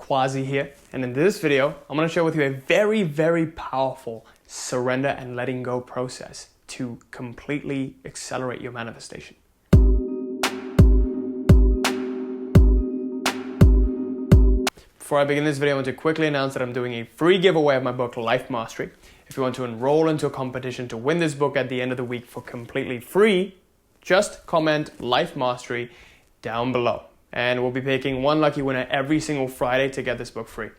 Quazi here, and in this video, I'm going to share with you a very, very powerful surrender and letting go process to completely accelerate your manifestation. Before I begin this video, I want to quickly announce that I'm doing a free giveaway of my book, Life Mastery. If you want to enroll into a competition to win this book at the end of the week for completely free, just comment Life Mastery down below. And we'll be picking one lucky winner every single Friday to get this book free.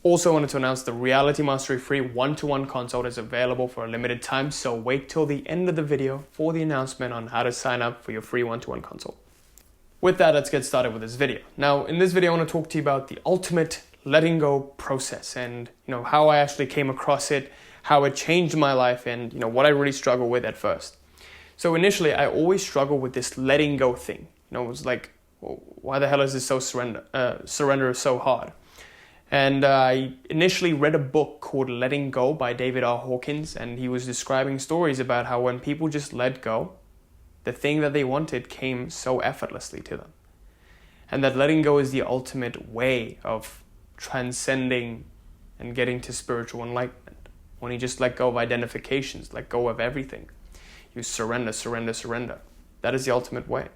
Also wanted to announce the Reality Mastery free one-to-one consult is available for a limited time, so wait till the end of the video for the announcement on how to sign up for your free one-to-one consult. With that, let's get started with this video. Now, in this video, I want to talk to you about the ultimate letting go process and how I actually came across it, how it changed my life, and what I really struggled with at first. So initially, I always struggled with this letting go thing. It was like, well, why the hell is this surrender so hard? And I initially read a book called Letting Go by David R. Hawkins, and he was describing stories about how when people just let go, the thing that they wanted came so effortlessly to them. And that letting go is the ultimate way of transcending and getting to spiritual enlightenment. When you just let go of identifications, let go of everything, you surrender, surrender, surrender. That is the ultimate way.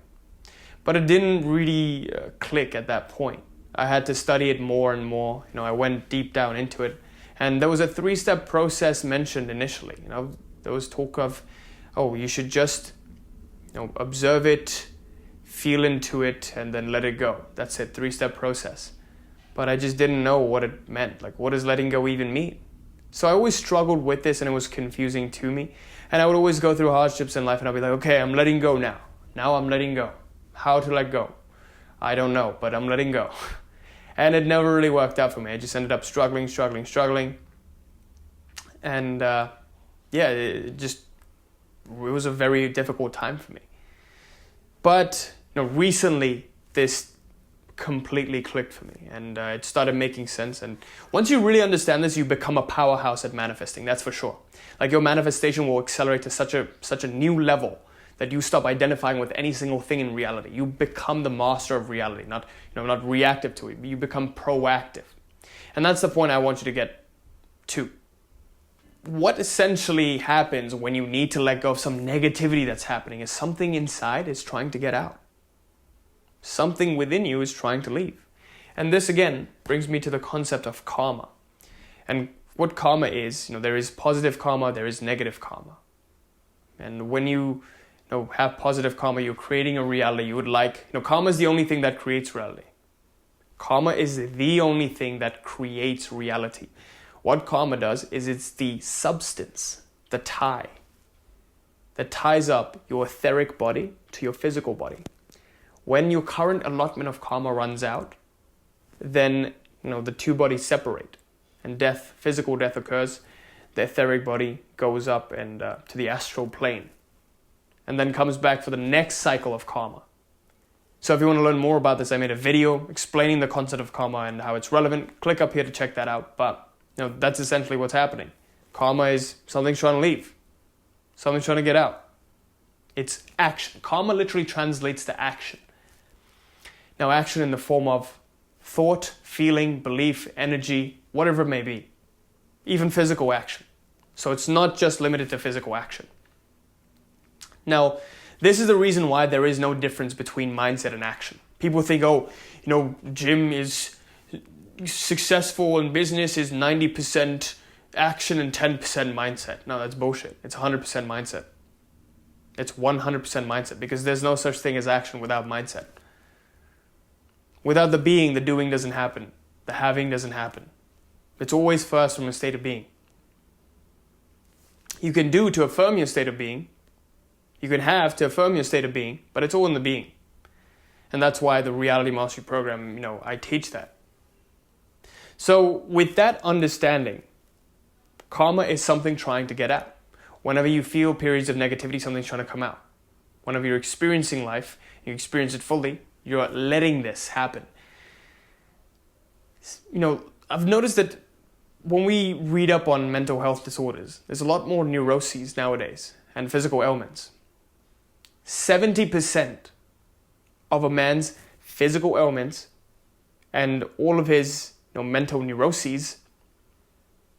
But it didn't really click at that point. I had to study it more and more. I went deep down into it. And there was a 3-step process mentioned initially. There was talk of, you should just observe it, feel into it, and then let it go. That's it, 3-step process. But I just didn't know what it meant. Like, what does letting go even mean? So I always struggled with this, and it was confusing to me. And I would always go through hardships in life, and I'd be like, okay, I'm letting go now. Now I'm letting go. How to let go? I don't know, but I'm letting go. And it never really worked out for me. I just ended up struggling. And it was a very difficult time for me. But recently, this completely clicked for me, and it started making sense. And once you really understand this, you become a powerhouse at manifesting. That's for sure. Like, your manifestation will accelerate to such a new level that you stop identifying with any single thing in reality. You become the master of reality, not reactive to it. You become proactive. And that's the point I want you to get to. What essentially happens when you need to let go of some negativity that's happening is something inside is trying to get out. Something within you is trying to leave. And this, again, brings me to the concept of karma. And what karma is, there is positive karma, there is negative karma. And when you have positive karma, you're creating a reality you would like. Karma is the only thing that creates reality. Karma is the only thing that creates reality. What karma does is it's the substance, the tie, that ties up your etheric body to your physical body. When your current allotment of karma runs out, then the two bodies separate, and physical death occurs. The etheric body goes up and to the astral plane, and then comes back for the next cycle of karma. So if you want to learn more about this, I made a video explaining the concept of karma and how it's relevant. Click up here to check that out. But that's essentially what's happening. Karma is something trying to leave, something trying to get out. It's action. Karma literally translates to action. Now, action in the form of thought, feeling, belief, energy, whatever it may be. Even physical action. So it's not just limited to physical action. Now, this is the reason why there is no difference between mindset and action. People think, Jim is successful in business is 90% action and 10% mindset. No, that's bullshit. It's 100% mindset. It's 100% mindset, because there's no such thing as action without mindset. Without the being, the doing doesn't happen. The having doesn't happen. It's always first from a state of being. You can do to affirm your state of being. You can have to affirm your state of being, but it's all in the being. And that's why the Reality Mastery Program, I teach that. So with that understanding, karma is something trying to get out. Whenever you feel periods of negativity, something's trying to come out. Whenever you're experiencing life, you experience it fully, you're letting this happen. I've noticed that when we read up on mental health disorders, there's a lot more neuroses nowadays and physical ailments. 70% of a man's physical ailments and all of his mental neuroses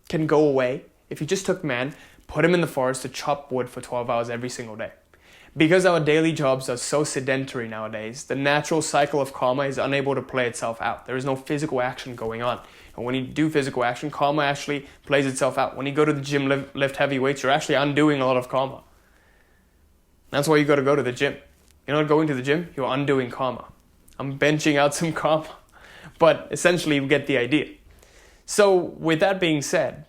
can go away if you just took man, put him in the forest to chop wood for 12 hours every single day. Because our daily jobs are so sedentary nowadays, the natural cycle of karma is unable to play itself out. There is no physical action going on. And when you do physical action, karma actually plays itself out. When you go to the gym, lift heavy weights, you're actually undoing a lot of karma. That's why you got to go to the gym. You're not going to the gym, you're undoing karma. I'm benching out some karma. But essentially, you get the idea. So with that being said,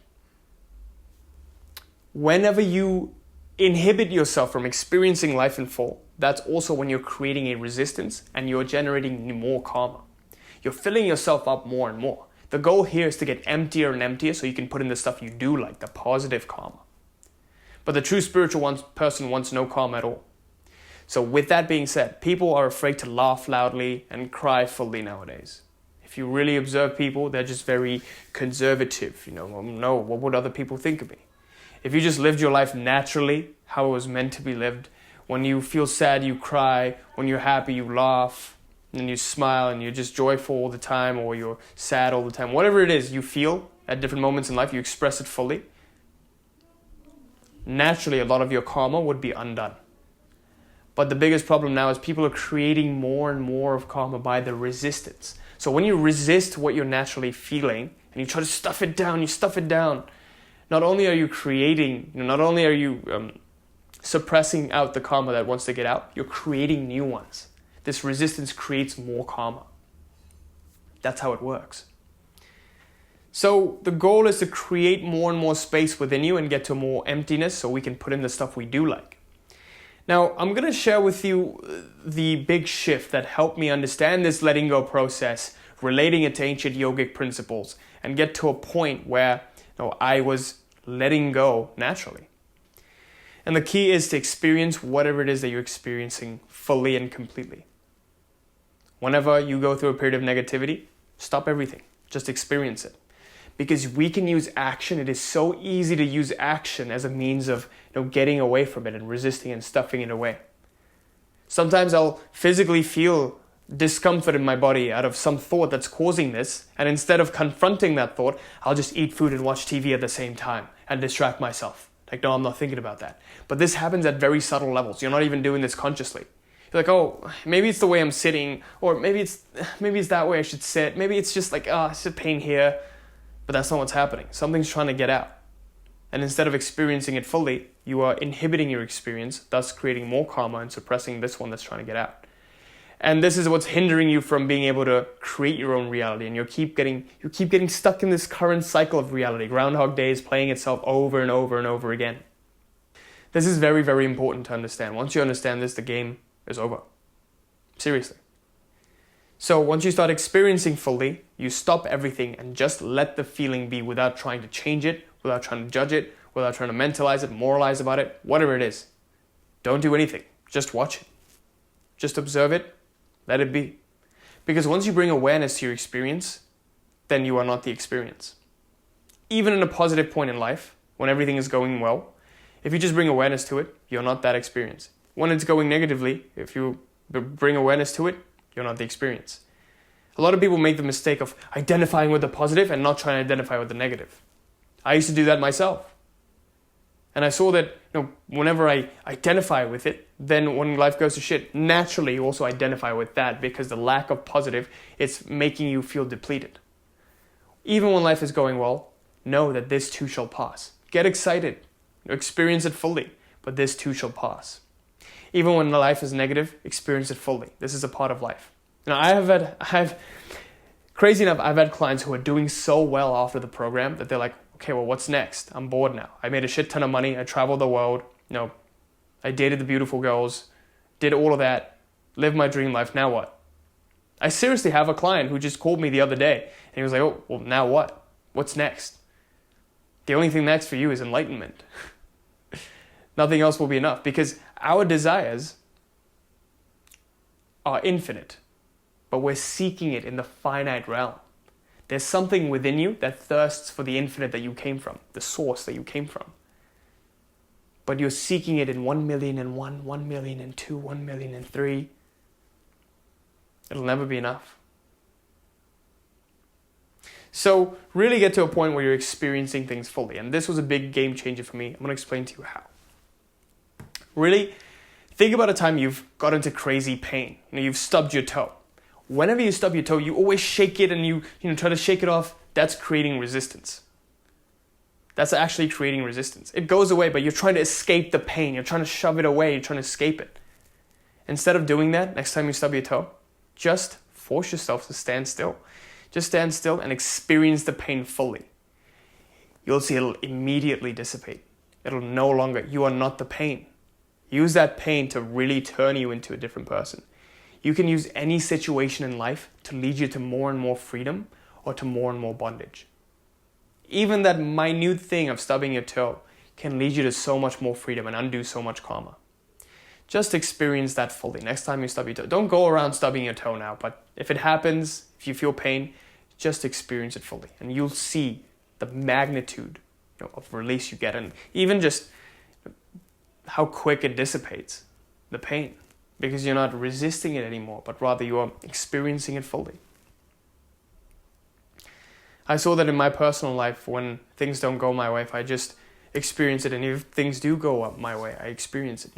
whenever you inhibit yourself from experiencing life in full, that's also when you're creating a resistance and you're generating more karma. You're filling yourself up more and more. The goal here is to get emptier and emptier so you can put in the stuff you do like, the positive karma. But the true spiritual person wants no karma at all. So with that being said, people are afraid to laugh loudly and cry fully nowadays. If you really observe people, they're just very conservative. No, what would other people think of me? If you just lived your life naturally, how it was meant to be lived, when you feel sad, you cry. When you're happy, you laugh. And you smile and you're just joyful all the time, or you're sad all the time. Whatever it is you feel at different moments in life, you express it fully. Naturally, a lot of your karma would be undone. But the biggest problem now is people are creating more and more of karma by the resistance. So when you resist what you're naturally feeling and you try to stuff it down, not only are you creating, not only are you suppressing out the karma that wants to get out, you're creating new ones. This resistance creates more karma. That's how it works. So the goal is to create more and more space within you and get to more emptiness so we can put in the stuff we do like. Now, I'm going to share with you the big shift that helped me understand this letting go process, relating it to ancient yogic principles, and get to a point where I was letting go naturally. And the key is to experience whatever it is that you're experiencing fully and completely. Whenever you go through a period of negativity, stop everything. Just experience it. Because we can use action. It is so easy to use action as a means of getting away from it and resisting and stuffing it away. Sometimes I'll physically feel discomfort in my body out of some thought that's causing this, and instead of confronting that thought, I'll just eat food and watch TV at the same time and distract myself. Like, no, I'm not thinking about that. But this happens at very subtle levels. You're not even doing this consciously. You're like, oh, maybe it's the way I'm sitting, or maybe it's that way I should sit. Maybe it's just like, it's a pain here. But that's not what's happening. Something's trying to get out. And instead of experiencing it fully, you are inhibiting your experience, thus creating more karma and suppressing this one that's trying to get out. And this is what's hindering you from being able to create your own reality. And you keep getting stuck in this current cycle of reality. Groundhog Day is playing itself over and over and over again. This is very, very important to understand. Once you understand this, the game is over. Seriously. So once you start experiencing fully, you stop everything and just let the feeling be without trying to change it, without trying to judge it, without trying to mentalize it, moralize about it, whatever it is. Don't do anything. Just watch it. Just observe it. Let it be. Because once you bring awareness to your experience, then you are not the experience. Even in a positive point in life, when everything is going well, if you just bring awareness to it, you're not that experience. When it's going negatively, if you bring awareness to it, you're not the experience. A lot of people make the mistake of identifying with the positive and not trying to identify with the negative. I used to do that myself. And I saw that whenever I identify with it, then when life goes to shit, naturally you also identify with that, because the lack of positive, it's making you feel depleted. Even when life is going well, know that this too shall pass. Get excited. Experience it fully. But this too shall pass. Even when life is negative, experience it fully. This is a part of life. Now, crazy enough, I've had clients who are doing so well after the program that they're like, okay, well, what's next? I'm bored now. I made a shit ton of money. I traveled the world. I dated the beautiful girls, did all of that, lived my dream life. Now what? I seriously have a client who just called me the other day and he was like, oh, well, now what? What's next? The only thing next for you is enlightenment. Nothing else will be enough, because our desires are infinite, but we're seeking it in the finite realm. There's something within you that thirsts for the infinite that you came from, the source that you came from. But you're seeking it in 1,000,001, 1,000,002, 1,000,003. It'll never be enough. So really get to a point where you're experiencing things fully. And this was a big game changer for me. I'm going to explain to you how. Really, think about a time you've got into crazy pain. You've stubbed your toe. Whenever you stub your toe, you always shake it and you try to shake it off. That's creating resistance. That's actually creating resistance. It goes away, but you're trying to escape the pain. You're trying to shove it away. You're trying to escape it. Instead of doing that, next time you stub your toe, just force yourself to stand still. Just stand still and experience the pain fully. You'll see it'll immediately dissipate. It'll no longer, you are not the pain. Use that pain to really turn you into a different person. You can use any situation in life to lead you to more and more freedom or to more and more bondage. Even that minute thing of stubbing your toe can lead you to so much more freedom and undo so much karma. Just experience that fully. Next time you stub your toe, don't go around stubbing your toe now, but if it happens, if you feel pain, just experience it fully. And you'll see the magnitude of release you get, and even just how quick it dissipates, the pain, because you're not resisting it anymore, but rather you are experiencing it fully. I saw that in my personal life when things don't go my way, if I just experience it, and if things do go up my way, I experience it,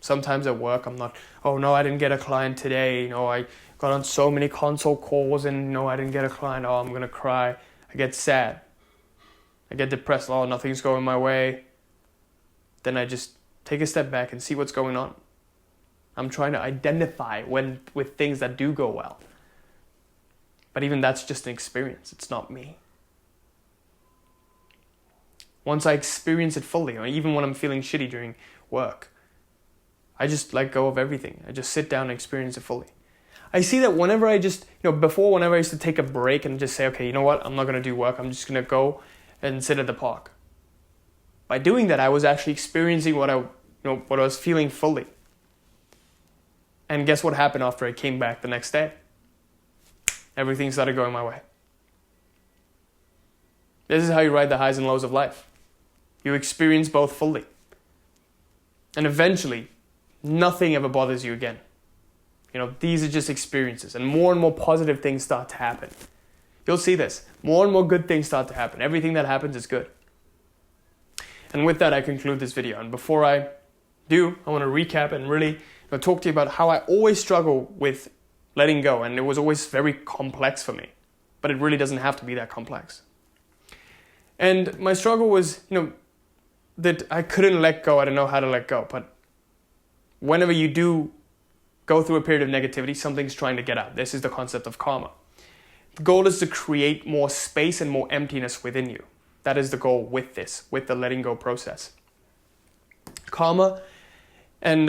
Sometimes at work, I'm not, oh no, I didn't get a client today, I got on so many consult calls and no, I didn't get a client, oh, I'm going to cry. I get sad. I get depressed, oh, nothing's going my way. Then I just take a step back and see what's going on. I'm trying to identify with things that do go well. But even that's just an experience. It's not me. Once I experience it fully, or even when I'm feeling shitty during work, I just let go of everything. I just sit down and experience it fully. I see that whenever I just, before, whenever I used to take a break and just say, okay, you know what, I'm not going to do work. I'm just going to go and sit at the park. By doing that, I was actually experiencing what I was feeling fully. And guess what happened after I came back the next day? Everything started going my way. This is how you ride the highs and lows of life. You experience both fully. And eventually, nothing ever bothers you again. These are just experiences, and more positive things start to happen. You'll see this. More and more good things start to happen. Everything that happens is good. And with that, I conclude this video. And before I do, I want to recap and really talk to you about how I always struggle with letting go. And it was always very complex for me. But it really doesn't have to be that complex. And my struggle was, that I couldn't let go. I didn't know how to let go. But whenever you do go through a period of negativity, something's trying to get out. This is the concept of karma. The goal is to create more space and more emptiness within you. That is the goal with the letting go process. Karma, and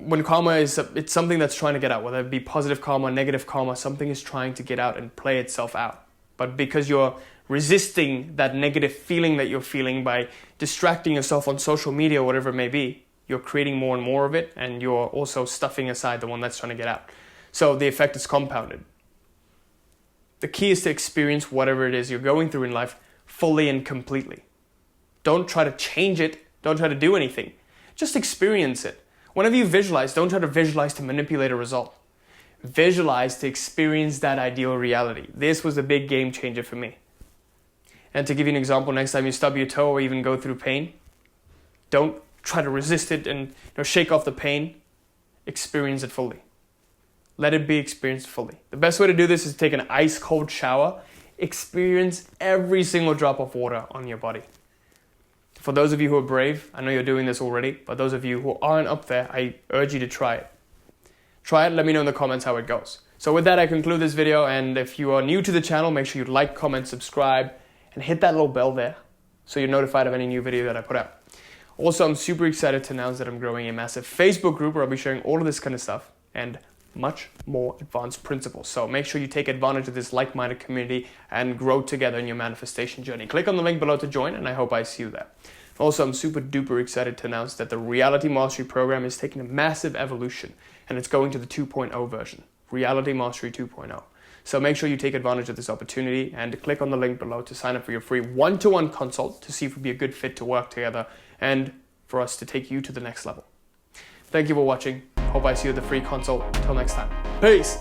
when karma it's something that's trying to get out, whether it be positive karma, negative karma, something is trying to get out and play itself out. But because you're resisting that negative feeling that you're feeling by distracting yourself on social media or whatever it may be, you're creating more and more of it, and you're also stuffing aside the one that's trying to get out. So the effect is compounded. The key is to experience whatever it is you're going through in life fully and completely. Don't try to change it. Don't try to do anything. Just experience it. Whenever you visualize, don't try to visualize to manipulate a result. Visualize to experience that ideal reality. This was a big game changer for me. And to give you an example, next time you stub your toe or even go through pain, don't try to resist it and shake off the pain. Experience it fully. Let it be experienced fully. The best way to do this is to take an ice cold shower. Experience every single drop of water on your body. For those of you who are brave, I know you're doing this already, but those of you who aren't up there, I urge you to try it. Try it, let me know in the comments how it goes. So with that, I conclude this video, and if you are new to the channel, make sure you like, comment, subscribe, and hit that little bell there so you're notified of any new video that I put out. Also, I'm super excited to announce that I'm growing a massive Facebook group where I'll be sharing all of this kind of stuff and much more advanced principles. So make sure you take advantage of this like-minded community and grow together in your manifestation journey. Click on the link below to join, and I hope I see you there. Also, I'm super duper excited to announce that the Reality Mastery program is taking a massive evolution, and it's going to the 2.0 version, Reality Mastery 2.0. So make sure you take advantage of this opportunity and click on the link below to sign up for your free one-to-one consult to see if we'd be a good fit to work together and for us to take you to the next level. Thank you for watching. Hope I see you at the free consult. Until next time. Peace!